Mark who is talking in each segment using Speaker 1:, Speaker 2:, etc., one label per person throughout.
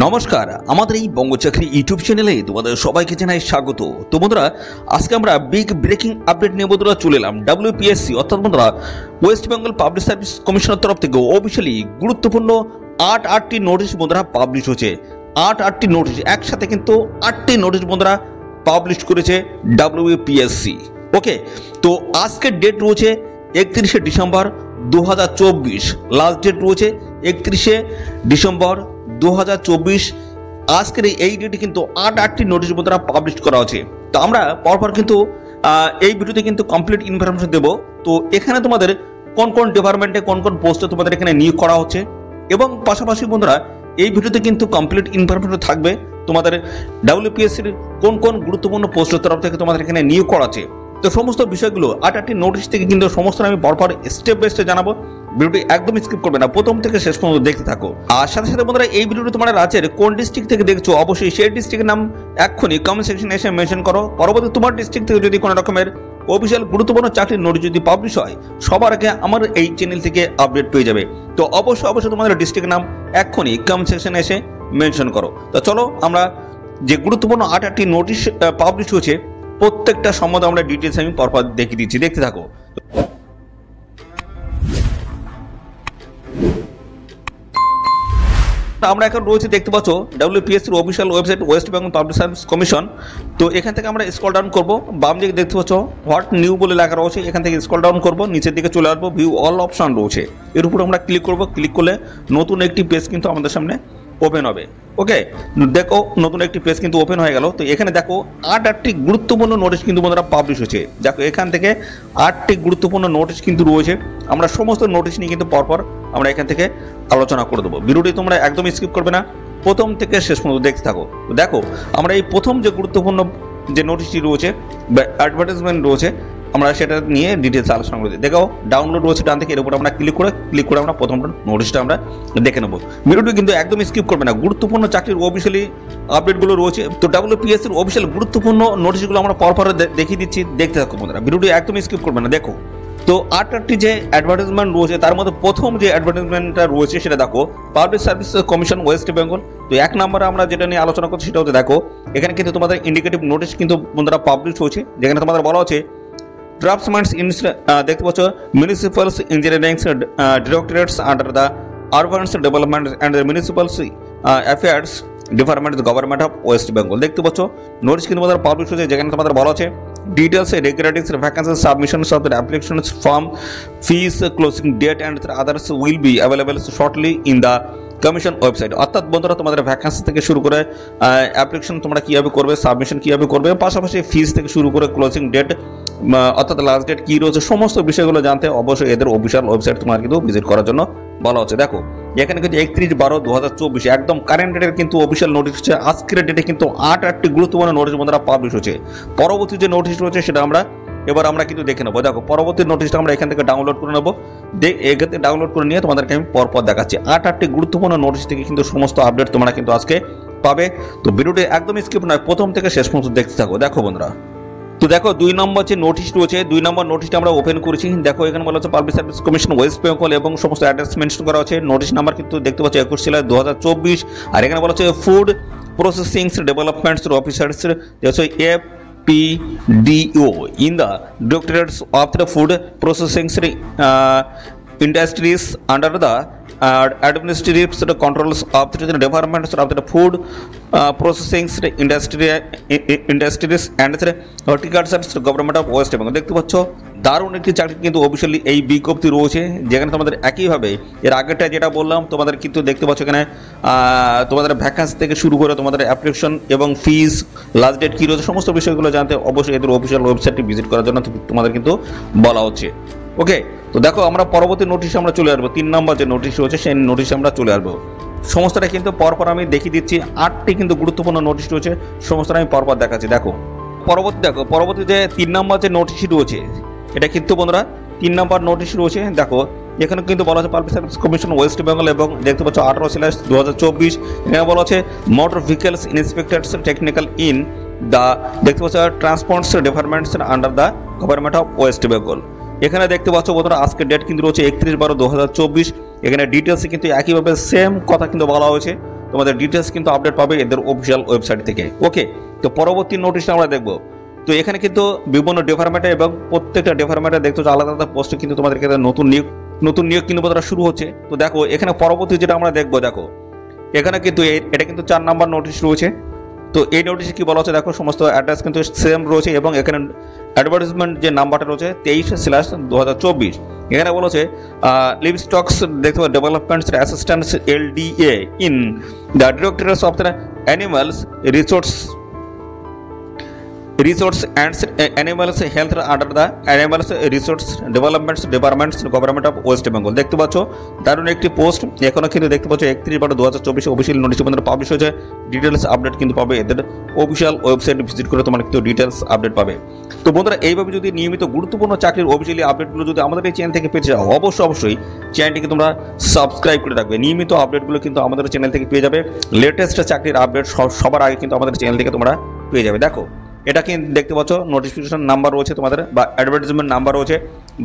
Speaker 1: নমস্কার, আমাদের এই বঙ্গচাকরি ইউটিউব চ্যানেলে তোমাদের সবাইকে জানাই স্বাগত। তো বন্ধুরা, আজকে আমরা বিগ ব্রেকিং আপডেট নিয়ে বন্ধুরা চলে এলাম। WPSC অর্থাৎ বন্ধুরা ওয়েস্ট বেঙ্গল পাবলিক সার্ভিস কমিশনের তরফ থেকে অফিসিয়ালি গুরুত্বপূর্ণ আটটি নোটিশ বন্ধুরা পাবলিশ হয়েছে। আটটি নোটিশ, একসাথে কিন্তু 8টি নোটিশ বন্ধুরা পাবলিশ করেছে WPSC। ওকে, তো আজকের ডেট রয়েছে 31শে ডিসেম্বর 2024। লাস্ট ডেট রয়েছে 31শে ডিসেম্বর 2024। আজকের এই ডেটে কিন্তু 8টি নোটিশ বন্ধুরা পাবলিশ করা হয়েছে। তো আমরা পরপর কিন্তু এই ভিডিওতে কিন্তু কমপ্লিট ইনফরমেশন দেব। তো এখানে তোমাদের কোন কোন ডিপার্টমেন্টে কোন কোন পোস্টে তোমাদের এখানে নিয়োগ করা হচ্ছে, এবং পাশাপাশি বন্ধুরা এই ভিডিওতে কিন্তু কমপ্লিট ইনফরমেশন থাকবে তোমাদের WPSC-র কোন কোন গুরুত্বপূর্ণ পোস্টের তরফ থেকে তোমাদের এখানে নিয়োগ করা আছে। তো সমস্ত বিষয়গুলো 8টি নোটিশ থেকে কিন্তু সমস্ত আমি পরপর স্টেপ বাই স্টেপ জানাবো। ভিডিওটি একদম স্কিপ করবে না, প্রথম থেকে শেষ পর্যন্ত দেখতে থাকো। আর সাথে সাথে বন্ধুরা এই ভিডিওটি তোমরা রাজ্যের কোন ডিস্ট্রিক্ট থেকে দেখছো অবশ্যই সেই ডিস্ট্রিক্টের নাম এক্ষুনি কমেন্ট সেকশনে এসে মেনশন করো। পরবর্তী তোমার ডিস্ট্রিক্ট থেকে যদি কোনো রকমের অফিসিয়াল গুরুত্বপূর্ণ চাকরির নোটিশ যদি পাবলিশ হয়, সবার আগে আমার এই চ্যানেল থেকে আপডেট পেয়ে যাবে। তো অবশ্যই তোমাদের ডিস্ট্রিক্টের নাম এক্ষুনি কমেন্ট সেকশনে এসে মেনশন করো। তো চলো আমরা যে গুরুত্বপূর্ণ 8টি নোটিশ পাবলিশ হয়েছে প্রত্যেকটা সম্বন্ধে আমরা ডিটেলস আমি পরপর দেখিয়ে দিচ্ছি, দেখতে থাকো। আমরা এখন রয়েছে দেখতে পাচ্ছ WPSC-র official website West Bengal Public Service Commission. তো এখান থেকে আমরা স্ক্রল ডাউন করব, বাম দিকে দেখতে পাচ্ছ হোয়াট নিউ বলে লেখা রয়েছে। এখান থেকে স্ক্রল ডাউন করব, নিচের দিকে চলে আসবো, ভিউ অল অপশন রয়েছে, এর উপর আমরা ক্লিক করব। ক্লিক করলে নতুন একটি পেজ কিন্তু আমাদের সামনে ওপেন হবে। ওকে, দেখো নতুন একটি পেজ কিন্তু ওপেন হয়ে গেল। তো এখানে দেখো 8টি গুরুত্বপূর্ণ নোটিশ কিন্তু বন্ধুরা পাবলিশ হয়েছে। দেখো এখান থেকে 8টি গুরুত্বপূর্ণ নোটিশ কিন্তু রয়েছে। আমরা সমস্ত নোটিশ নিয়ে কিন্তু পরপর আমরা এখান থেকে আলোচনা করে দেবো। ভিডিওটি তোমরা একদম স্কিপ করবে না, প্রথম থেকে শেষ পর্যন্ত দেখতে থাকো। তো দেখো আমরা এই প্রথম যে গুরুত্বপূর্ণ যে নোটিশটি রয়েছে বা অ্যাডভার্টাইজমেন্ট রয়েছে, আমরা সেটা নিয়ে ডিটেলস আলোচনা করে দিই। দেখো ডাউনলোড রয়েছে ডান থেকে, এর উপর আমরা ক্লিক করে আমরা প্রথম নোটিশটা আমরা দেখে নেবো। ভিডিওটি কিন্তু একদম স্কিপ করবে না, গুরুত্বপূর্ণ চাকরির অফিসিয়ালি আপডেটগুলো রয়েছে। তো WPSC-র অফিসিয়াল গুরুত্বপূর্ণ নোটিশগুলো আমরা পরপর দেখিয়ে দিচ্ছি, দেখতে থাকো বন্ধুরা। ভিডিওটি একদম স্কিপ করবে না, দেখো। তো 8টি যে অ্যাডভার্টাইজমেন্ট রয়েছে তার মধ্যে প্রথম যে অ্যাডভার্টাইজমেন্টটা রয়েছে সেটা দেখো public Service commission West Bengal. তো 1 নম্বরে আমরা যেটা নিয়ে আলোচনা করছি সেটা হচ্ছে দেখো এখানে কিন্তু তোমাদের ইন্ডিকেটিভ নোটিশ কিন্তু বন্ধুরা পাবলিশ হয়েছে, যেখানে তোমাদের বলা হচ্ছে ড্রাফটসম্যানস দেখতে পাচ্ছ municipals engineering directorates under the urban development and the municipal affairs department government of West Bengal. দেখতে পাচ্ছ নোটিশ কিন্তু তোমাদের পাবলিশ হয়েছে, যেখানে তোমাদের বলা আছে details regarding vacancies, submissions of the applications form, fees, closing date and others will be available shortly in the commission website. অর্থাৎ বন্ধুরা তোমাদের ভ্যাকেন্সি থেকে শুরু করে অ্যাপ্লিকেশন তোমরা কীভাবে করবে, সাবমিশন কীভাবে করবে, পাশাপাশি ফিস থেকে শুরু করে ক্লোজিং ডেট অর্থাৎ লাস্ট ডেট কী রয়েছে, সমস্ত বিষয়গুলো জানতে অবশ্যই এদের অফিসিয়াল ওয়েবসাইট তোমার কিন্তু ভিজিট করার জন্য বলা হচ্ছে। দেখো এখানে কিন্তু 31/12/2024 একদম কারেন্ট ডেটের কিন্তু অফিসিয়াল নোটিশ হচ্ছে। আজকের ডেটে কিন্তু 8টি গুরুত্বপূর্ণ নোটিশ বন্ধুরা পাবলিশ হচ্ছে। পরবর্তী যে নোটিশ রয়েছে সেটা এবার আমরা কিন্তু দেখে নেবো। দেখো পরবর্তী নোটিশটা আমরা এখান থেকে ডাউনলোড করে নেবো। এখানে ডাউনলোড করে নিয়ে তোমাদেরকে আমি পরপর দেখাচ্ছি। 8টি গুরুত্বপূর্ণ নোটিশ থেকে কিন্তু সমস্ত আপডেট তোমরা কিন্তু আজকে পাবে। তো ভিডিওটি একদম স্কিপ নয়, প্রথম থেকে শেষ পর্যন্ত দেখতে থাকো। দেখো বন্ধুরা, তো দেখো 2 নম্বর যে নোটিশ রয়েছে, 2 নম্বর নোটিশটা আমরা ওপেন করেছি। দেখো এখানে বলা হচ্ছে public Service commission West Bengal এবং সমস্ত অ্যাড্রেস মেনশন করা আছে। নোটিশ নাম্বার কিন্তু দেখতে পাচ্ছ 21/2024। আর এখানে বলা হচ্ছে food processing developments officers FPDO in the Directorates of the Food Processing Industries under the administrative controls of the departments of the food processing industries and horticulture government of West Bengal। দেখতে পাচ্ছ দারুণ একটি চাকরি কিন্তু officially এই বিজ্ঞপ্তি রয়েছে, যেখানে তোমাদের একইভাবে এর আগেটা যেটা বললাম তোমাদের কিন্তু দেখতে পাচ্ছ এখানে তোমাদের ভ্যাকেন্সি থেকে শুরু করে তোমাদের অ্যাপ্লিকেশন এবং ফিস লাস্ট ডেট কী রয়েছে সমস্ত বিষয়গুলো জানতে অবশ্যই এদের অফিসিয়াল ওয়েবসাইটটি ভিজিট করার জন্য তোমাদের কিন্তু বলা হচ্ছে। ওকে, তো দেখো আমরা পরবর্তী নোটিশে আমরা চলে আসবো। 3 নম্বর যে নোটিশ রয়েছে সেই নোটিশে আমরা চলে আসবো। সমস্তটা কিন্তু পরপর আমি দেখিয়ে দিচ্ছি। 8টি কিন্তু গুরুত্বপূর্ণ নোটিশ রয়েছে, সমস্তটা আমি পরপর দেখাচ্ছি। দেখো পরবর্তী যে 3 নম্বর যে নোটিশটি রয়েছে এটা কিন্তু বন্ধুরা 3 নম্বর নোটিশ রয়েছে। দেখো এখানে কিন্তু বলা আছে public Service commission West Bengal এবং দেখতে পাচ্ছ 18/2024। এখানে বলা আছে motor vehicles inspectors technical in the দেখতে পাচ্ছ transports departments under the government of West Bengal. এখানে দেখতে পাচ্ছ বন্ধুরা আজকের ডেট কিন্তু রয়েছে 31/12/2024। এখানে ডিটেলসে কিন্তু একইভাবে সেম কথা কিন্তু বলা হয়েছে। তোমাদের ডিটেলস কিন্তু আপডেট পাবে এদের অফিসিয়াল ওয়েবসাইট থেকে। ওকে, তো পরবর্তী নোটিশটা আমরা দেখবো। তো এখানে কিন্তু বিভিন্ন ডিপার্টমেন্টে এবং প্রত্যেকটা ডিপার্টমেন্টে দেখতে হচ্ছে আলাদা আলাদা পোস্টে কিন্তু তোমাদেরকে নতুন নিয়োগ কিন্তু বন্ধুরা শুরু হচ্ছে। তো দেখো এখানে পরবর্তী যেটা আমরা দেখবো, দেখো এখানে কিন্তু এটা কিন্তু 4 নম্বর নোটিশ রয়েছে। তো এই নোটিশে কি বলা হচ্ছে, দেখো সমস্ত অ্যাড্রেস কিন্তু সেম রয়েছে এবং এখানে অ্যাডভার্টাইজমেন্ট যে নাম্বারটা রয়েছে 23/2024। এখানে বলা হচ্ছে লিভ স্টকস দেখতে পাবো developments assistant LDA in the directorates of the animals resource and animals health under the animals resource development departments government of West Bengal. দেখতে পাচ্ছ দারুণ একটি পোস্ট। এখনো কিন্তু দেখতে পাচ্ছ 31/12/2024 অফিসিয়াল নোটিশ পাবলিশ হয়েছে। ডিটেলস আপডেট কিন্তু পাবে এদের অফিসিয়াল ওয়েবসাইট ভিজিট করে, তোমরা কিন্তু ডিটেলস আপডেট পাবে। তো বন্ধুরা এইভাবে যদি নিয়মিত গুরুত্বপূর্ণ চাকরির অফিসিয়ালি আপডেটগুলো যদি আমাদের এই চ্যানেল থেকে পেতে চাও, অবশ্যই চ্যানেলটিকে তোমরা সাবস্ক্রাইব করে রাখবে। নিয়মিত আপডেটগুলো কিন্তু আমাদের চ্যানেল থেকে পেয়ে যাবে। লেটেস্ট চাকরির আপডেট সবার আগে কিন্তু আমাদের চ্যানেল থেকে তোমরা পেয়ে যাবে। দেখো এটা কিন্তু দেখতে পাচ্ছ নোটিফিকেশন নাম্বার রয়েছে তোমাদের বা অ্যাডভার্টাইজমেন্ট নাম্বার রয়েছে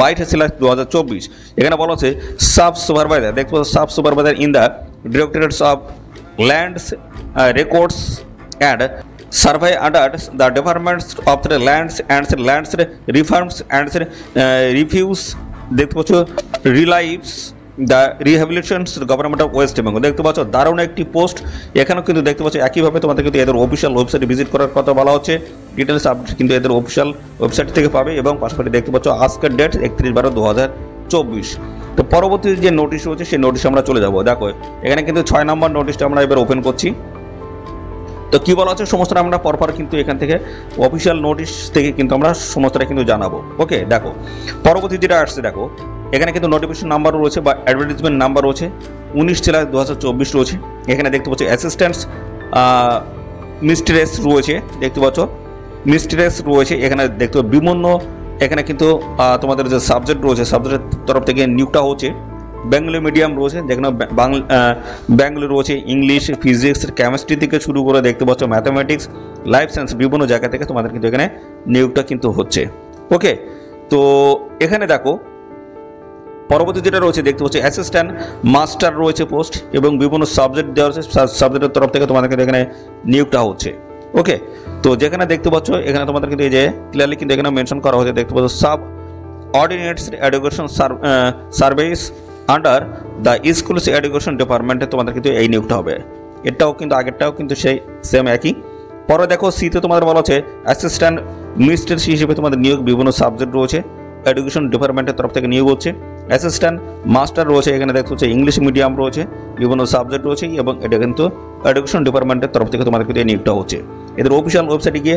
Speaker 1: 22/2024। এখানে বলা হচ্ছে সাব সুপারভাইজার, দেখতে পাচ্ছ sub supervisor in the directorates of lands records and survey under the departments of the lands reforms and reviews. দেখতে পাচ্ছ reliefs the rehabilitations government of West Bengal. দেখতে পাচ্ছ দারুণ একটি পোস্ট। এখানেও কিন্তু দেখতে পাচ্ছ একইভাবে তোমাদের কিন্তু এদের অফিসিয়াল ওয়েবসাইটে ভিজিট করার কথা বলা হচ্ছে। ডিটেলস আপডেট কিন্তু এদের অফিসিয়াল ওয়েবসাইট থেকে পাবে এবং পাশাপাশি দেখতে পাচ্ছ আজকের ডেট 31/12/2024। তো পরবর্তী যে নোটিশ রয়েছে সেই নোটিশ আমরা চলে যাব। দেখো এখানে কিন্তু 6 নম্বর নোটিশটা আমরা এবার ওপেন করছি। তো কি বলা হচ্ছে সমস্তটা আমরা পরপর কিন্তু এখান থেকে অফিসিয়াল নোটিশ থেকে কিন্তু আমরা সমস্তটা কিন্তু জানাবো। ওকে, দেখো পরবর্তী যেটা আসছে, দেখো এখানে কিন্তু নোটিফিকেশন নাম্বার রয়েছে বা অ্যাডভার্টাইজমেন্ট নাম্বার রয়েছে 19/2024 রয়েছে। এখানে দেখতে পাচ্ছ অ্যাসিস্ট্যান্টস মিস্ট্রেস রয়েছে, দেখতে পাচ্ছ মিস্ট্রেস রয়েছে। এখানে দেখতে বিভিন্ন এখানে কিন্তু তোমাদের যে সাবজেক্ট রয়েছে সাবজেক্টের তরফ থেকে নিয়োগটা হচ্ছে। বেঙ্গলি মিডিয়াম রয়েছে, যেখানে বেঙ্গলি রয়েছে, ইংলিশ, ফিজিক্স, কেমিস্ট্রি থেকে শুরু করে দেখতে পাচ্ছ ম্যাথামেটিক্স, লাইফ সায়েন্স, বিভিন্ন জায়গা থেকে তোমাদের কিন্তু এখানে নিয়োগটা কিন্তু হচ্ছে। ওকে, তো এখানে দেখো পরবর্তী যেটা রয়েছে দেখতে পাচ্ছি অ্যাসিস্ট্যান্ট মাস্টার রয়েছে পোস্ট এবং বিভিন্ন সাবজেক্ট দেওয়া হচ্ছে, সাবজেক্টের তরফ থেকে তোমাদের কিন্তু এখানে নিয়োগটা হচ্ছে। ওকে, তো যেখানে দেখতে পাচ্ছ এখানে তোমাদের কিন্তু এই যে ক্লিয়ারলি কিন্তু এখানে মেনশন করা হয়েছে, দেখতে পাচ্ছ subordinates education service under the schools education ডিপার্টমেন্টে তোমাদের কিন্তু এই নিয়োগটা হবে। এটাও কিন্তু আগেরটাও কিন্তু সেই সেম একই। পরে দেখো সিতে তোমাদের বলা হচ্ছে অ্যাসিস্ট্যান্ট মিস্ট্রেস হিসেবে তোমাদের নিয়োগ, বিভিন্ন সাবজেক্ট রয়েছে, এডুকেশন ডিপার্টমেন্টের তরফ থেকে নিয়োগ হচ্ছে। অ্যাসিস্ট্যান্ট মাস্টার রয়েছে, এখানে দেখতে হচ্ছে ইংলিশ মিডিয়াম রয়েছে, বিভিন্ন সাবজেক্ট রয়েছে এবং এটা কিন্তু এডুকেশন ডিপার্টমেন্টের তরফ থেকে তোমাদের কিন্তু এই নিয়োগটা হচ্ছে। এদের অফিসিয়াল ওয়েবসাইটে গিয়ে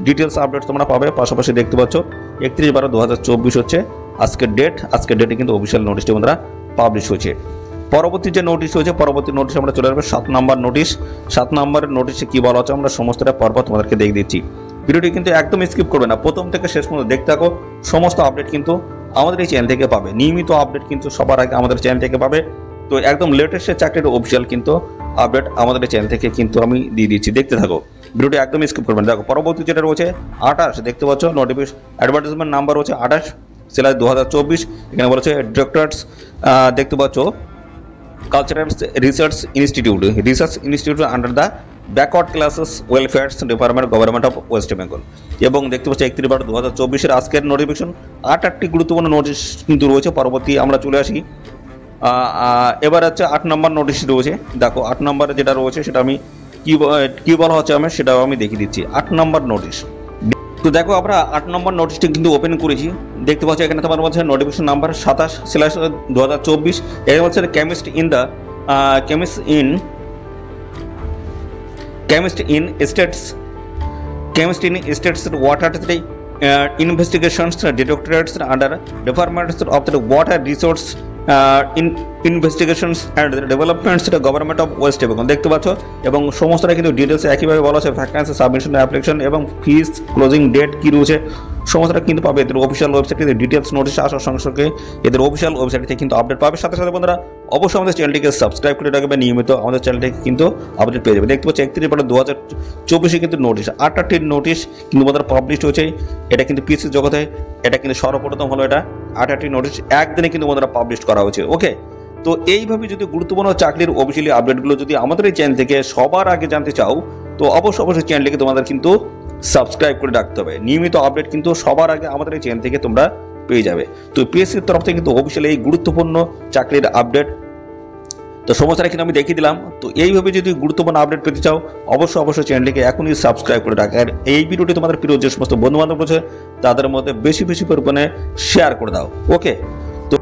Speaker 1: ডিটেলস আপডেট তোমরা পাবে। পাশাপাশি দেখতে পাচ্ছ 31/12/2024 হচ্ছে আজকের ডেট। আজকের ডেটে কিন্তু অফিসিয়াল নোটিশটি তোমরা পাবলিশ হয়েছে। পরবর্তী যে নোটিশ হয়েছে, পরবর্তী নোটিশ আমরা চলে আসবে 7 নম্বর নোটিশ। 7 নম্বরের নোটিশে কি বলা হচ্ছে আমরা সমস্তটা পরপর তোমাদেরকে দেখে দিচ্ছি। ভিডিওটি কিন্তু একদম স্কিপ করবে না, প্রথম থেকে শেষ পর্যন্ত দেখতে থাকো। সমস্ত আপডেট কিন্তু আমাদের এই চ্যানেল থেকে পাবে। নিয়মিত আপডেট কিন্তু সবার আগে আমাদের চ্যানেল থেকে পাবে। তো একদম লেটেস্ট চাকরির অফিসিয়াল কিন্তু আপডেট আমাদের চ্যানেল থেকে কিন্তু আমি দিয়ে দিচ্ছি, দেখতে থাকো। ভিডিওটি একদম স্কিপ করবেন। দেখো পরবর্তী যেটা রয়েছে 28, দেখতে পাচ্ছ নোটিফিকেশন অ্যাডভার্টাইজমেন্ট নাম্বার রয়েছে 28/2024। এখানে বলেছে ডিরেক্টরেটস, দেখতে পাচ্ছ cultural research institute under the backward classes welfare department government of West Bengal. এবং দেখতে পাচ্ছি 31/12/2024 আজকের নোটিফিকেশন। 8টি গুরুত্বপূর্ণ নোটিশ কিন্তু রয়েছে। পরবর্তী আমরা চলে আসি, এবার হচ্ছে 8 নম্বর নোটিশ রয়েছে। দেখো 8 নম্বরে যেটা রয়েছে সেটা আমি কি বলা হচ্ছে আমি সেটাও আমি দেখিয়ে দিচ্ছি। 8 নম্বর নোটিশ, তো দেখো আমরা 8 নম্বর নোটিশটি কিন্তু ওপেন করেছি। দেখতে পাচ্ছ এখানে তোমার মধ্যে নোটিফিকেশন নাম্বার 27/2024। এখানে বলছে chemist in states water investigations directorates under departments of the water resource investigations and developments government of West Bengal. দেখতে পাচ্ছ এবং সমস্তটা কিন্তু ডিটেলস একইভাবে বলা হচ্ছে। ভ্যাকেন্সি, সাবমিশন, অ্যাপ্লিকেশন এবং ফিস, ক্লোজিং ডেট কী রয়েছে সমস্তটা কিন্তু পাবে এদের অফিসিয়াল ওয়েবসাইটে। ডিটেলস নোটিশ আসার সঙ্গে সঙ্গে এদের অফিসিয়াল ওয়েবসাইট থেকে কিন্তু আপডেট পাবে। সাথে সাথে বন্ধুরা অবশ্যই আমাদের চ্যানেলটিকে সাবস্ক্রাইব করে রাখবে, নিয়মিত আমাদের চ্যানেলটিকে কিন্তু আপডেট পেয়ে যাবে। দেখতে পাচ্ছি 31/12/2024 কিন্তু নোটিশ 8টি নোটিশ কিন্তু আমাদের পাবলিশ হয়েছে। এটা কিন্তু পিসি জগতে এটা কিন্তু সর্বপ্রথম হলো, এটা 8টি নোটিশ একদিনে কিন্তু আমাদের পাবলিশ করা হয়েছে। ওকে, তো এইভাবে যদি গুরুত্বপূর্ণ চাকরির অফিসিয়ালি আপডেটগুলো যদি আমাদের এই চ্যানেল থেকে সবার আগে জানতে চাও, তো অবশ্যই চ্যানেলটিকে তোমাদের কিন্তু সাবস্ক্রাইব করে রাখতে হবে। নিয়মিত আপডেট কিন্তু সবার আগে আমাদের এই চ্যানেল থেকে তোমরা পেয়ে যাবে। তো পিএসসির তরফ থেকে কিন্তু অফিসিয়ালি এই গুরুত্বপূর্ণ চাকরির আপডেট তো সমস্যাটা কিন্তু আমি দেখিয়ে দিলাম। তো এইভাবে যদি গুরুত্বপূর্ণ আপডেট পেতে চাও অবশ্যই চ্যানেলটিকে এখনই সাবস্ক্রাইব করে রাখো। আর এই ভিডিওটি তোমাদের প্রিয় যে সমস্ত বন্ধু বান্ধব রয়েছে তাদের মধ্যে বেশি পরিমাণে শেয়ার করে দাও। ওকে, তো